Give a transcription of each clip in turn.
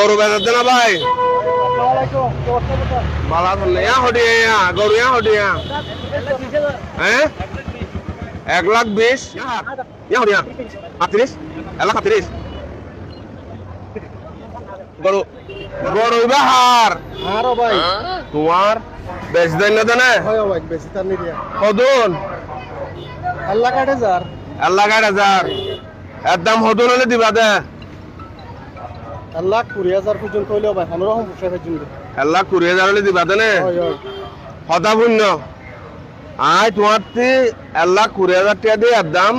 গরু বেচাতে না ভাই বালা ধরলে হটিয়া গরু হটিয়া হ্যাঁ 1,20,000 হটিয়া 38 1,38 গরু গরু বাহার আরো ভাই তোমার বেশ দেন না দেন হয় ভাই বেশি তার নি দিয়া হদুন আল্লাহ কাটে যার 1,60,000 একদম হদুন হলে দিবা দে 1,20,000 পর্যন্ত হইলো ভাই 15 রকম পোষা পর্যন্ত 1,20,000 হলে দিবা দে হয় হয় হতা শূন্য আয় তোমার 1,20,000 টাকা দিয়ে একদম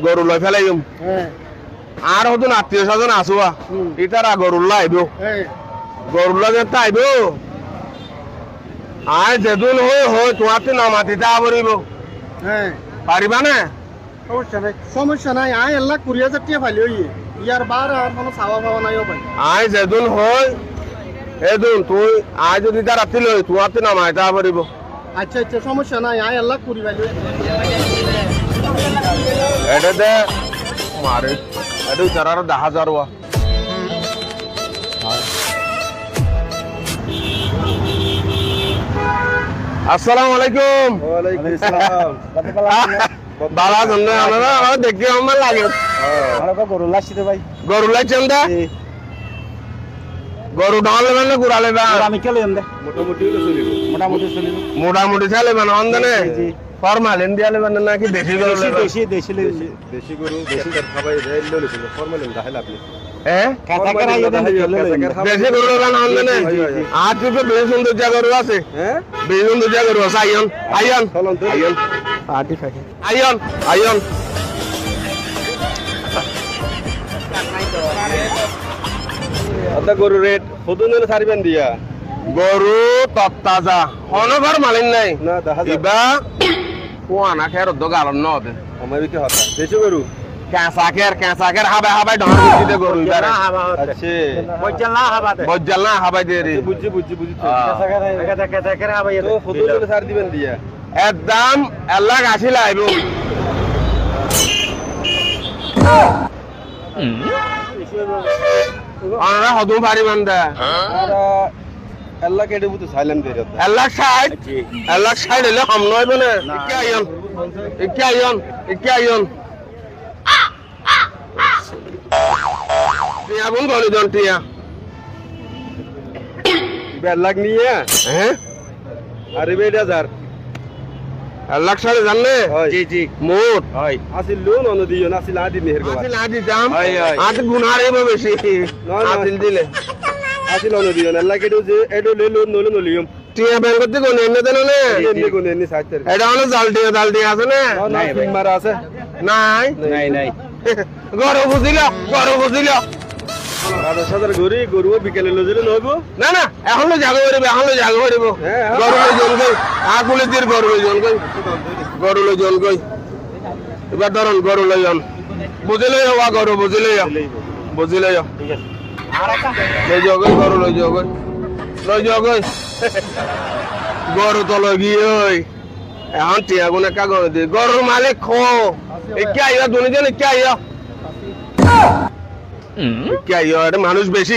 গরু লই ফেলাইম হ্যাঁ আর হতো আত্মীয় স্বজন আসুয়া ইতারা গরুল্লা আইব হ্যাঁ গরুল্লা যেতে আইব আয় যেদিন হই তোমার নামাতিতে আবরিব হ্যাঁ পারিবা না সমস্যা নাই আয় 1,20,000 টাকা ফাইলে হইয়ে ইয়ার বার আর কোনো চাওয়া পাওয়া নাই ভাই আয় যেদিন হই এদিন তুই আয় যদি তার রাতি লই তোমার নামাইতে আবরিব আচ্ছা আচ্ছা সমস্যা নাই আয় 1,20,000 ফাইলে এটাতে মারে এটা চারার 10,000 ওয়া আসসালামু আলাইকুম ওয়ালাইকুম আসসালাম বালা ধন্যবাদ আমরা আমার দেখতে আমার লাগে আমরা তো গরু লাসিতে ভাই গরু লাইছেন দা গরু ডাল লেবেন না গুড়া লেবেন আমি কেলে এমদে মোটামুটি চলিব মোটামুটি চালে লেবেন অন্দনে ফরমালিন দিয়া লেবেন নাকি দেশি গরু লেবেন দেশি গরু দেশি খাবাই দেইলো লিছিল ফরমালিন দাইলা আপনি হ্যাঁ দেশি গরু লেবেন অন্দনে আর তো বেশ সুন্দর জায়গা গরু আছে হ্যাঁ বেশ সুন্দর জায়গা গরু আছে আইয়ন আইয়ন চলন তো আইয়ন আটি থাকে আইয়ন আইয়ন আদা গরু রেট কত নিলে ছাড়বেন দিয়া গরু তত্তাজা অনবার মালিন নাই না দেখা যায় ইবা কোয়ানা খের দগালন নদে আমার কি হতা দেশি গরু ক্যাঁসাকের হাবাই ঢন দিতে গরু ইবারে আচ্ছা বজ্জাল না হাবাই দিয়ে রে বুঝছি তো কত নিলে ছাড় দিবেন দিয়া একদম 1,80,000 লাইব আমরা হদু পারিবান দা আমরা আল্লাহ কেটে বুঝতে সাইলেন্ট দিয়ে দিতে 1,60,000 হলে কম নয় বনে ইকে আইয়ন টিয়া গুন গলি জন টিয়া 1.5 লাখ নিয়ে হ্যাঁ আর 2,000 1,60,000 জানলে জি মোট হয় আসিল লোন অন দিও না আসিল আদি মেহের গো আসিল আদি দাম হয়। আদি গুনারে বেশি আসিল দিলে আসিল অন দিও না আল্লাহ কেটে যে এডো লে লোন নলে নলিয়ম টিয়া ব্যাংক করতে কোন এনে দেন না এমনি কোন এমনি 60 এটা হলো জাল টিয়া আছে না না তিন মারা আছে নাই গরু বুঝিল সাদার গরু বিকেলে লজলে নইব না এখন লো জাগো করিব হ্যাঁ। গরু লই জন কই আগুলে দির গরু লই জন কই এবার ধরুন গরু লই জন বুঝিলে হওয়া গরু বুঝিলে ঠিক আছে লই যাও গরু লই যাও গরু তো লগি ওই এখন টিয়া গুনে কাগজ দি গরুর মালিক খো একে আইয়া দুনিজন একে আইয়া এটা মানুষ বেশি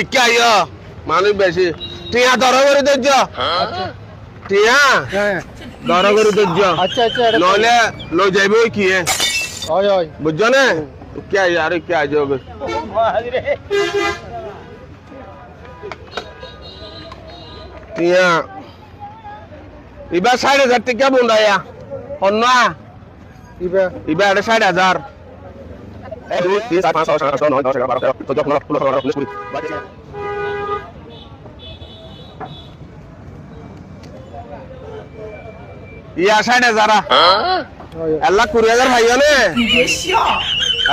মানুষ বেশি টিয়া দর করে ধৈর্য টিয়া দর করে ধৈর্য আচ্ছা নইলে লই যাইবে ওই কি হয় বুঝছো না কে আইয়া আরে কে আইয়া যাবে টিয়া এবার 60,000 টাকা বুন্ডায়া অন্য এবার 60,000 ইয়া 60,000 1,20,000 ভাইও নে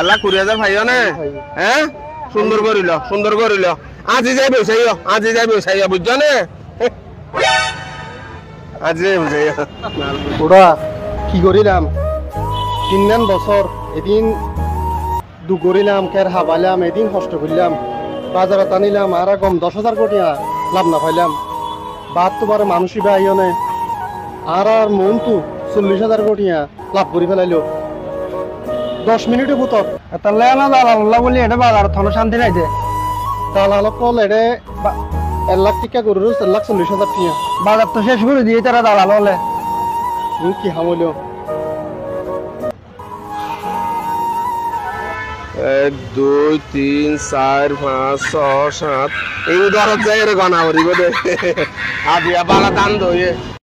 1,20,000 ভাইও নে হ্যাঁ সুন্দর করিল আজি যাই ব্যবসায়ী বুঝছো নে আজি যাই ব্যবসায়ী ওরা কি করিলাম 3 বছর এদিন দু করিলাম কের হাবাইলাম এদিন কষ্ট করলাম বাজারে টানিলাম আর কম 10,000 কোটি লাভ না পাইলাম বাদ তোমার মানুষই বাহিও নে আর মন তো 40,000 কোটি লাভ করে ফেলাইলো 10 মিনিটে বুতর তাহলে না দালাল্লাহ বলি এটা বাজার থানো শান্তি নাই যে দালাল কল এড়ে 1 লাখ টিকা গরুর 1,40,000 টিয়া বাজার তো শেষ করে দিয়ে তারা দালাল হলে কি হামলো 1 2 3 4 5 6 7 এই দরজ যায় রে গনা করিব দে আদিয়া বালা দান দয়ে